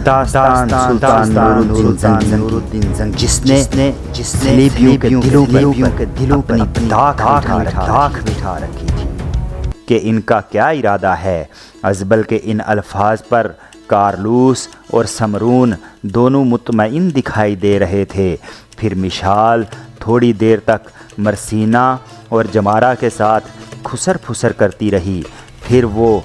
داستان سلطان نور الدین زنگی جس نے صلیبیوں کے دلوں پر اپنی داغ بٹھا رکھی تھی کہ ان کا کیا ارادہ ہے۔ ازبل کے ان الفاظ پر کارلوس اور سمرون دونوں مطمئن دکھائی دے رہے تھے۔ پھر مشال تھوڑی دیر تک مرسینا اور جمارہ کے ساتھ کھسر پھسر کرتی رہی۔ پھر وہ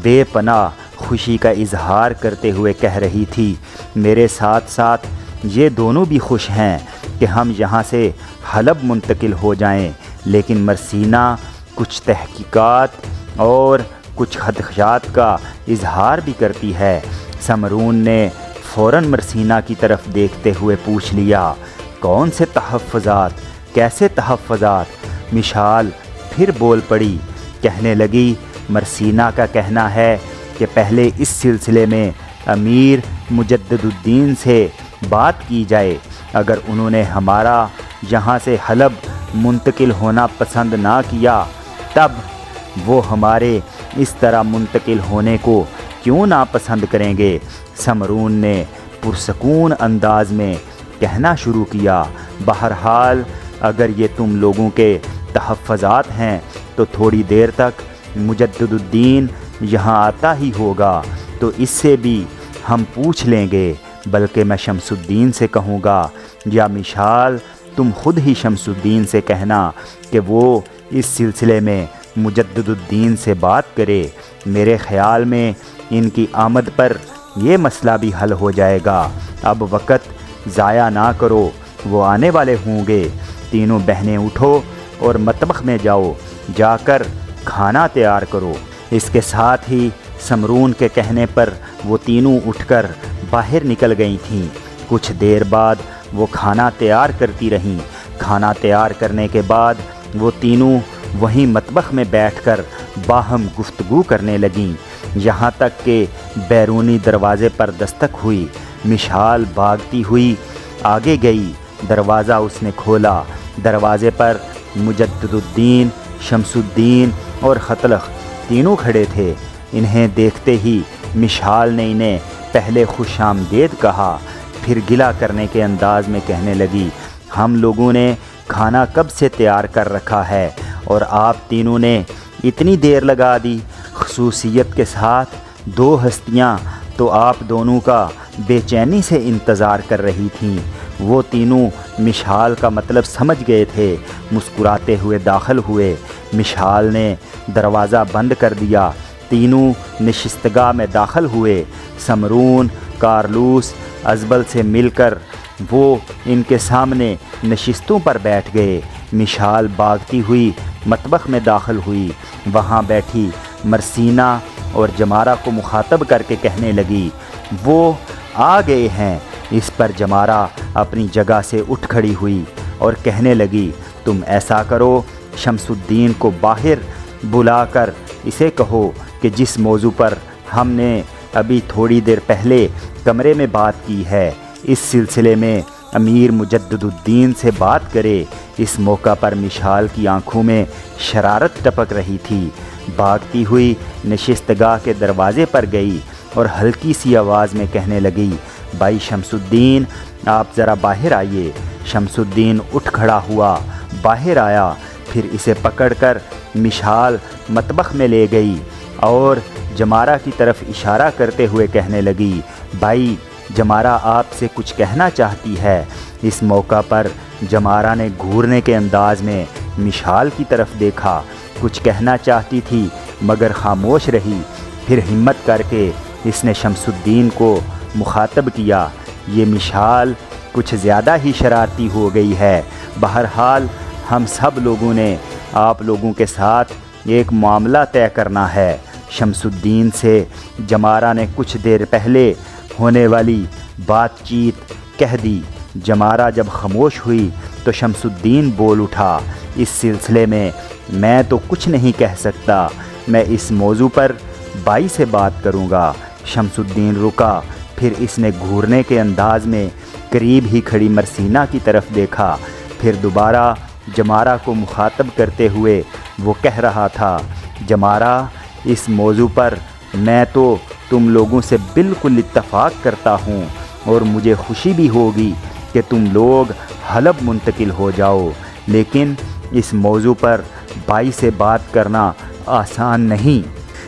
بے پناہ خوشی کا اظہار کرتے ہوئے کہہ رہی تھی، میرے ساتھ ساتھ یہ دونوں بھی خوش ہیں کہ ہم یہاں سے حلب منتقل ہو جائیں، لیکن مرسینا کچھ تحقیقات اور کچھ خدشات کا اظہار بھی کرتی ہے۔ سمرون نے فوراً مرسینا کی طرف دیکھتے ہوئے پوچھ لیا، کون سے تحفظات؟ کیسے تحفظات؟ مشال پھر بول پڑی، کہنے لگی، مرسینا کا کہنا ہے کہ پہلے اس سلسلے میں امیر مجدد الدین سے بات کی جائے۔ اگر انہوں نے ہمارا یہاں سے حلب منتقل ہونا پسند نہ کیا، تب وہ ہمارے اس طرح منتقل ہونے کو کیوں ناپسند کریں گے؟ سمرون نے پرسکون انداز میں کہنا شروع کیا، بہرحال اگر یہ تم لوگوں کے تحفظات ہیں تو تھوڑی دیر تک مجدد الدین یہاں آتا ہی ہوگا، تو اس سے بھی ہم پوچھ لیں گے، بلکہ میں شمس الدین سے کہوں گا، یا مشال تم خود ہی شمس الدین سے کہنا کہ وہ اس سلسلے میں مجدد الدین سے بات کرے۔ میرے خیال میں ان کی آمد پر یہ مسئلہ بھی حل ہو جائے گا۔ اب وقت ضائع نہ کرو، وہ آنے والے ہوں گے۔ تینوں بہنیں اٹھو اور مطبخ میں جاؤ، جا کر کھانا تیار کرو۔ اس کے ساتھ ہی سمرون کے کہنے پر وہ تینوں اٹھ کر باہر نکل گئی تھیں۔ کچھ دیر بعد وہ کھانا تیار کرتی رہیں۔ کھانا تیار کرنے کے بعد وہ تینوں وہیں مطبخ میں بیٹھ کر باہم گفتگو کرنے لگیں، یہاں تک کہ بیرونی دروازے پر دستک ہوئی۔ مشال بھاگتی ہوئی آگے گئی، دروازہ اس نے کھولا۔ دروازے پر مجدد الدین، شمس الدین اور خطلخ تینوں کھڑے تھے۔ انہیں دیکھتے ہی مشال نے انہیں پہلے خوش آمدید کہا، پھر گلہ کرنے کے انداز میں کہنے لگی، ہم لوگوں نے کھانا کب سے تیار کر رکھا ہے اور آپ تینوں نے اتنی دیر لگا دی۔ خصوصیت کے ساتھ دو ہستیاں تو آپ دونوں کا بے چینی سے انتظار کر رہی تھیں۔ وہ تینوں مشال کا مطلب سمجھ گئے تھے، مسکراتے ہوئے داخل ہوئے۔ مشال نے دروازہ بند کر دیا۔ تینوں نشستگاہ میں داخل ہوئے۔ سمرون، کارلوس، ازبل سے مل کر وہ ان کے سامنے نشستوں پر بیٹھ گئے۔ مشال بھاگتی ہوئی مطبخ میں داخل ہوئی۔ وہاں بیٹھی مرسینا اور جمارہ کو مخاطب کر کے کہنے لگی، وہ آ گئے ہیں۔ اس پر جمارہ اپنی جگہ سے اٹھ کھڑی ہوئی اور کہنے لگی، تم ایسا کرو، شمس الدین کو باہر بلا کر اسے کہو کہ جس موضوع پر ہم نے ابھی تھوڑی دیر پہلے کمرے میں بات کی ہے، اس سلسلے میں امیر مجدد الدین سے بات کرے۔ اس موقع پر مشال کی آنکھوں میں شرارت ٹپک رہی تھی۔ بھاگتی ہوئی نشستگاہ کے دروازے پر گئی اور ہلکی سی آواز میں کہنے لگی، بھائی شمس الدین، آپ ذرا باہر آئیے۔ شمس الدین اٹھ کھڑا ہوا، باہر آیا، پھر اسے پکڑ کر مشال مطبخ میں لے گئی اور جمارہ کی طرف اشارہ کرتے ہوئے کہنے لگی، بھائی جمارہ آپ سے کچھ کہنا چاہتی ہے۔ اس موقع پر جمارہ نے گھورنے کے انداز میں مشال کی طرف دیکھا، کچھ کہنا چاہتی تھی مگر خاموش رہی۔ پھر ہمت کر کے اس نے شمس الدین کو مخاطب کیا، یہ مشال کچھ زیادہ ہی شرارتی ہو گئی ہے۔ بہرحال ہم سب لوگوں نے آپ لوگوں کے ساتھ ایک معاملہ طے کرنا ہے۔ شمس الدین سے جمارہ نے کچھ دیر پہلے ہونے والی بات چیت کہہ دی۔ جمارہ جب خاموش ہوئی تو شمس الدین بول اٹھا، اس سلسلے میں تو کچھ نہیں کہہ سکتا، میں اس موضوع پر بائی سے بات کروں گا۔ شمس الدین رکا، پھر اس نے گھورنے کے انداز میں قریب ہی کھڑی مرسینا کی طرف دیکھا، پھر دوبارہ جمارہ کو مخاطب کرتے ہوئے وہ کہہ رہا تھا، جمارہ، اس موضوع پر میں تو تم لوگوں سے بالکل اتفاق کرتا ہوں اور مجھے خوشی بھی ہوگی کہ تم لوگ حلب منتقل ہو جاؤ، لیکن اس موضوع پر بھائی سے بات کرنا آسان نہیں۔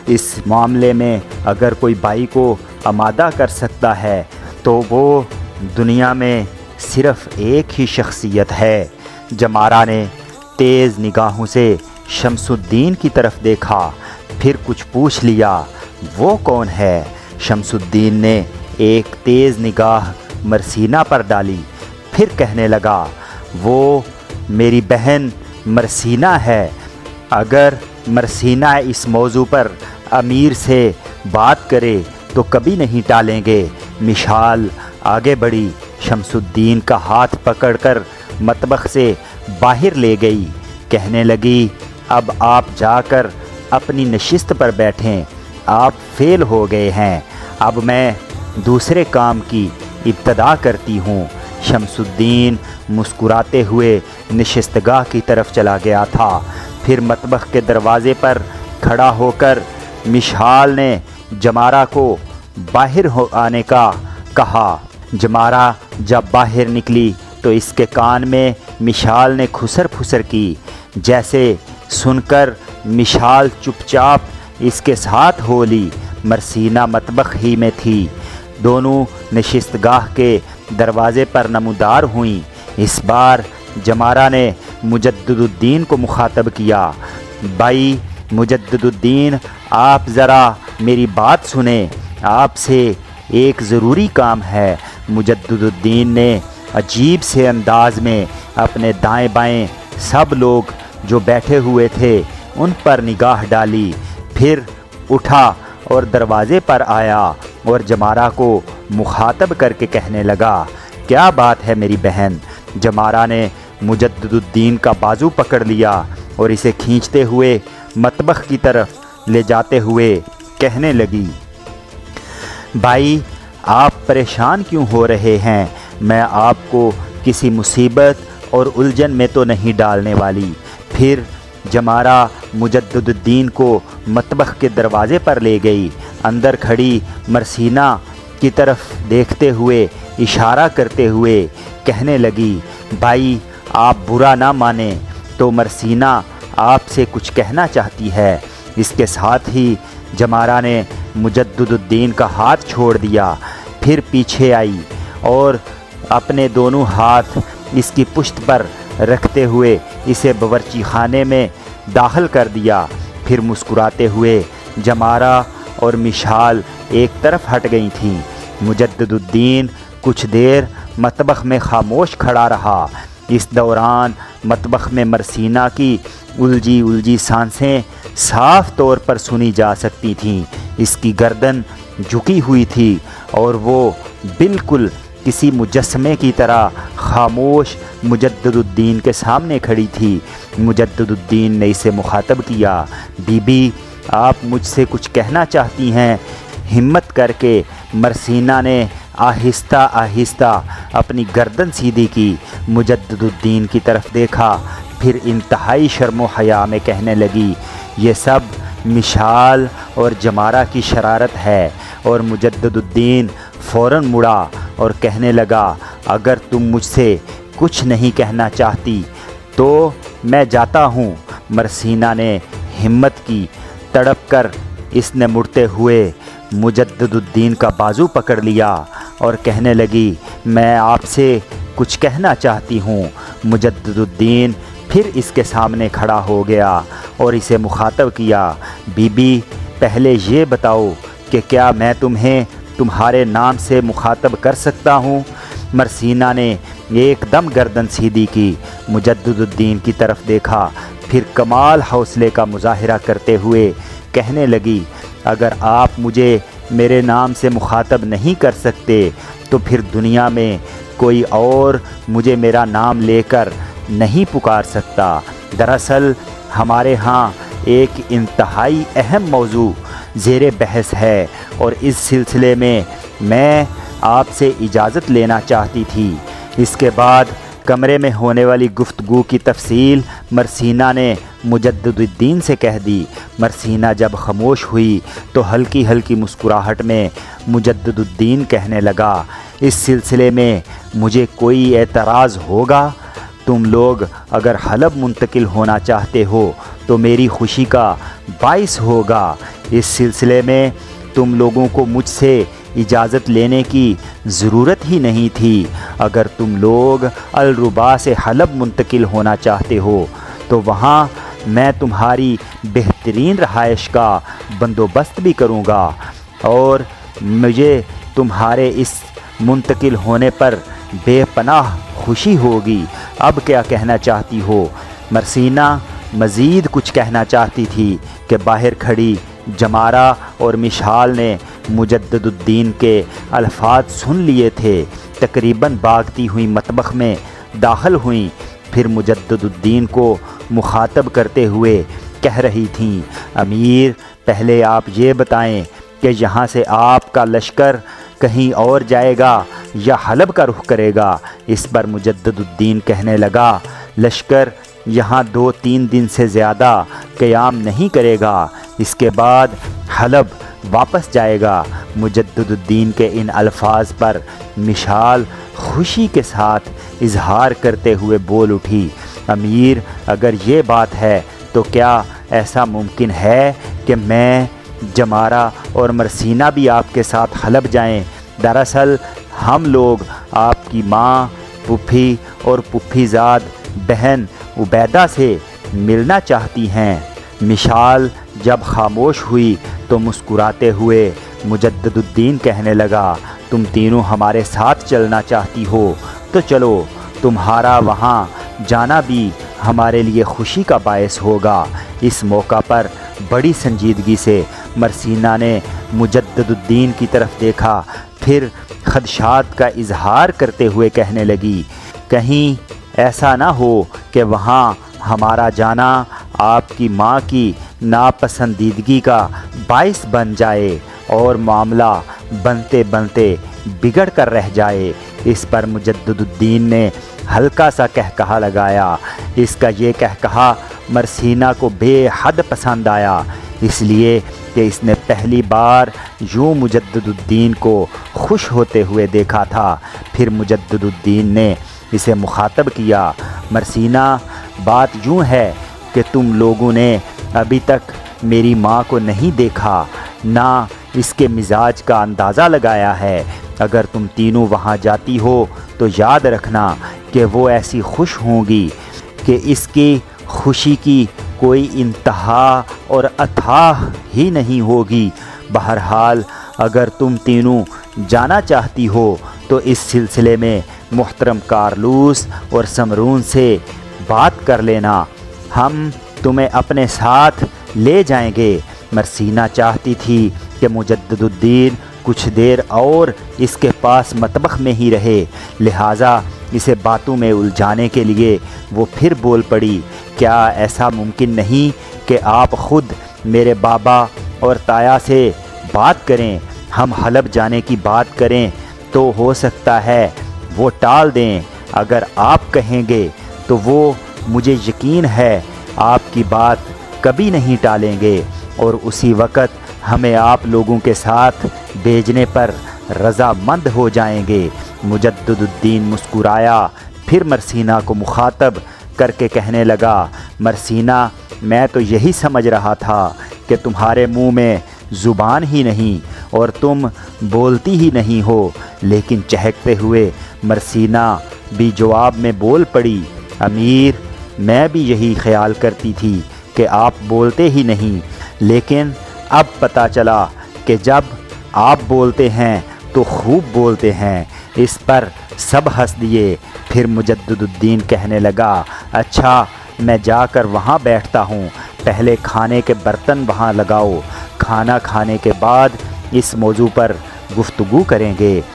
اس معاملے میں اگر کوئی بھائی کو آمادہ کر سکتا ہے تو وہ دنیا میں صرف ایک ہی شخصیت ہے۔ جمارہ نے تیز نگاہوں سے شمس الدین کی طرف دیکھا، پھر کچھ پوچھ لیا، وہ کون ہے؟ شمس الدین نے ایک تیز نگاہ مرسینہ پر ڈالی، پھر کہنے لگا، وہ میری بہن مرسینہ ہے۔ اگر مرسینہ اس موضوع پر امیر سے بات کرے تو کبھی نہیں ٹالیں گے۔ مشال آگے بڑھی، شمس الدین کا ہاتھ پکڑ کر مطبخ سے باہر لے گئی، کہنے لگی، اب آپ جا کر اپنی نشست پر بیٹھیں، آپ فیل ہو گئے ہیں، اب میں دوسرے کام کی ابتدا کرتی ہوں۔ شمس الدین مسکراتے ہوئے نشستگاہ کی طرف چلا گیا تھا، پھر مطبخ کے دروازے پر کھڑا ہو کر مشال نے جمارہ کو باہر آنے کا کہا۔ جمارہ جب باہر نکلی تو اس کے کان میں مشال نے کھسر پھسر کی، جیسے سن کر مشال چپ چاپ اس کے ساتھ ہو لی۔ مرسینہ مطبخ ہی میں تھی، دونوں نشستگاہ کے دروازے پر نمودار ہوئیں۔ اس بار جمارہ نے مجدد الدین کو مخاطب کیا، بھائی مجدد الدین، آپ ذرا میری بات سنیں، آپ سے ایک ضروری کام ہے۔ مجدد الدین نے عجیب سے انداز میں اپنے دائیں بائیں سب لوگ جو بیٹھے ہوئے تھے ان پر نگاہ ڈالی، پھر اٹھا اور دروازے پر آیا اور جمارہ کو مخاطب کر کے کہنے لگا، کیا بات ہے میری بہن؟ جمارہ نے مجدد الدین کا بازو پکڑ لیا اور اسے کھینچتے ہوئے مطبخ کی طرف لے جاتے ہوئے کہنے لگی، بھائی آپ پریشان کیوں ہو رہے ہیں؟ میں آپ کو کسی مصیبت اور الجھن میں تو نہیں ڈالنے والی۔ پھر جمارہ مجدد الدین کو مطبخ کے دروازے پر لے گئی، اندر کھڑی مرسینہ کی طرف دیکھتے ہوئے اشارہ کرتے ہوئے کہنے لگی، بھائی آپ برا نہ مانیں تو مرسینہ آپ سے کچھ کہنا چاہتی ہے۔ اس کے ساتھ ہی جمارہ نے مجدد الدین کا ہاتھ چھوڑ دیا، پھر پیچھے آئی اور اپنے دونوں ہاتھ اس کی پشت پر رکھتے ہوئے اسے باورچی خانے میں داخل کر دیا۔ پھر مسکراتے ہوئے جمارہ اور مشال ایک طرف ہٹ گئی تھیں۔ مجدد الدین کچھ دیر مطبخ میں خاموش کھڑا رہا۔ اس دوران مطبخ میں مرسینہ کی الجھی سانسیں صاف طور پر سنی جا سکتی تھیں۔ اس کی گردن جھکی ہوئی تھی اور وہ بالکل کسی مجسمے کی طرح خاموش مجدد الدین کے سامنے کھڑی تھی۔ مجدد الدین نے اسے مخاطب کیا، بی بی آپ مجھ سے کچھ کہنا چاہتی ہیں؟ ہمت کر کے مرسینہ نے آہستہ آہستہ اپنی گردن سیدھی کی، مجدد الدین کی طرف دیکھا، پھر انتہائی شرم و حیا میں کہنے لگی، یہ سب مشال اور جمارہ کی شرارت ہے۔ اور مجدد الدین فوراً مڑا اور کہنے لگا، اگر تم مجھ سے کچھ نہیں کہنا چاہتی تو میں جاتا ہوں۔ مرسینہ نے ہمت کی، تڑپ کر اس نے مڑتے ہوئے مجدد الدین کا بازو پکڑ لیا اور کہنے لگی، میں آپ سے کچھ کہنا چاہتی ہوں۔ مجدد الدین پھر اس کے سامنے کھڑا ہو گیا اور اسے مخاطب کیا، بی بی پہلے یہ بتاؤ کہ کیا میں تمہیں تمہارے نام سے مخاطب کر سکتا ہوں؟ مرسینہ نے ایک دم گردن سیدھی کی، مجدد الدین کی طرف دیکھا، پھر کمال حوصلے کا مظاہرہ کرتے ہوئے کہنے لگی، اگر آپ مجھے میرے نام سے مخاطب نہیں کر سکتے تو پھر دنیا میں کوئی اور مجھے میرا نام لے کر نہیں پکار سکتا۔ دراصل ہمارے ہاں ایک انتہائی اہم موضوع زیر بحث ہے اور اس سلسلے میں آپ سے اجازت لینا چاہتی تھی۔ اس کے بعد کمرے میں ہونے والی گفتگو کی تفصیل مرثینا نے مجدد الدین سے کہہ دی۔ مرثینا جب خاموش ہوئی تو ہلکی ہلکی مسکراہٹ میں مجدد الدین کہنے لگا، اس سلسلے میں مجھے کوئی اعتراض ہوگا؟ تم لوگ اگر حلب منتقل ہونا چاہتے ہو تو میری خوشی کا باعث ہوگا۔ اس سلسلے میں تم لوگوں کو مجھ سے اجازت لینے کی ضرورت ہی نہیں تھی۔ اگر تم لوگ الربا سے حلب منتقل ہونا چاہتے ہو تو وہاں میں تمہاری بہترین رہائش کا بندوبست بھی کروں گا اور مجھے تمہارے اس منتقل ہونے پر بے پناہ خوشی ہوگی۔ اب کیا کہنا چاہتی ہو؟ مرثینا مزید کچھ کہنا چاہتی تھی کہ باہر کھڑی جمارہ اور مشال نے مجدد الدین کے الفاظ سن لیے تھے۔ تقریباً بھاگتی ہوئی مطبخ میں داخل ہوئیں، پھر مجدد الدین کو مخاطب کرتے ہوئے کہہ رہی تھیں، امیر پہلے آپ یہ بتائیں کہ یہاں سے آپ کا لشکر کہیں اور جائے گا یا حلب کا رخ کرے گا؟ اس پر مجدد الدین کہنے لگا، لشکر یہاں 2-3 دن سے زیادہ قیام نہیں کرے گا، اس کے بعد حلب واپس جائے گا۔ مجدد الدین کے ان الفاظ پر مشال خوشی کے ساتھ اظہار کرتے ہوئے بول اٹھی، امیر اگر یہ بات ہے تو کیا ایسا ممکن ہے کہ میں، جمارہ اور مرثینا بھی آپ کے ساتھ حلب جائیں؟ دراصل ہم لوگ آپ کی ماں، پھوپھی اور پھوپھی زاد بہن عبیدہ سے ملنا چاہتی ہیں۔ مشال جب خاموش ہوئی تو مسکراتے ہوئے مجدد الدین کہنے لگا، تم تینوں ہمارے ساتھ چلنا چاہتی ہو تو چلو، تمہارا وہاں جانا بھی ہمارے لیے خوشی کا باعث ہوگا۔ اس موقع پر بڑی سنجیدگی سے مرثینا نے مجدد الدین کی طرف دیکھا، پھر خدشات کا اظہار کرتے ہوئے کہنے لگی، کہیں ایسا نہ ہو کہ وہاں ہمارا جانا آپ کی ماں کی ناپسندیدگی کا باعث بن جائے اور معاملہ بنتے بنتے بگڑ کر رہ جائے۔ اس پر مجدد الدین نے ہلکا سا کہکہا لگایا۔ اس کا یہ کہکہا مرثینا کو بے حد پسند آیا، اس لیے کہ اس نے پہلی بار یوں مجدد الدین کو خوش ہوتے ہوئے دیکھا تھا۔ پھر مجدد الدین نے اسے مخاطب کیا، مرثینا بات یوں ہے کہ تم لوگوں نے ابھی تک میری ماں کو نہیں دیکھا، نہ اس کے مزاج کا اندازہ لگایا ہے۔ اگر تم تینوں وہاں جاتی ہو تو یاد رکھنا کہ وہ ایسی خوش ہوں گی کہ اس کی خوشی کی کوئی انتہا اور اتھاہ ہی نہیں ہوگی۔ بہرحال اگر تم تینوں جانا چاہتی ہو تو اس سلسلے میں محترم کارلوس اور سمرون سے بات کر لینا، ہم تمہیں اپنے ساتھ لے جائیں گے۔ مرثینا چاہتی تھی کہ مجدد الدین کچھ دیر اور اس کے پاس مطبخ میں ہی رہے، لہٰذا اسے باتوں میں الجھانے کے لیے وہ پھر بول پڑی، کیا ایسا ممکن نہیں کہ آپ خود میرے بابا اور تایا سے بات کریں؟ ہم حلب جانے کی بات کریں تو ہو سکتا ہے وہ ٹال دیں، اگر آپ کہیں گے تو وہ مجھے یقین ہے آپ کی بات کبھی نہیں ٹالیں گے اور اسی وقت ہمیں آپ لوگوں کے ساتھ بھیجنے پر رضامند ہو جائیں گے۔ مجدد الدین مسکرایا، پھر مرثینا کو مخاطب کر کے کہنے لگا، مرثینا میں تو یہی سمجھ رہا تھا کہ تمہارے منہ میں زبان ہی نہیں اور تم بولتی ہی نہیں ہو، لیکن چہکتے ہوئے مرثینا بھی جواب میں بول پڑی، امیر میں بھی یہی خیال کرتی تھی کہ آپ بولتے ہی نہیں، لیکن اب پتہ چلا کہ جب آپ بولتے ہیں تو خوب بولتے ہیں۔ اس پر سب ہنس دیے۔ پھر مجدد الدین کہنے لگا، اچھا میں جا کر وہاں بیٹھتا ہوں، پہلے کھانے کے برتن وہاں لگاؤ، کھانا کھانے کے بعد اس موضوع پر گفتگو کریں گے۔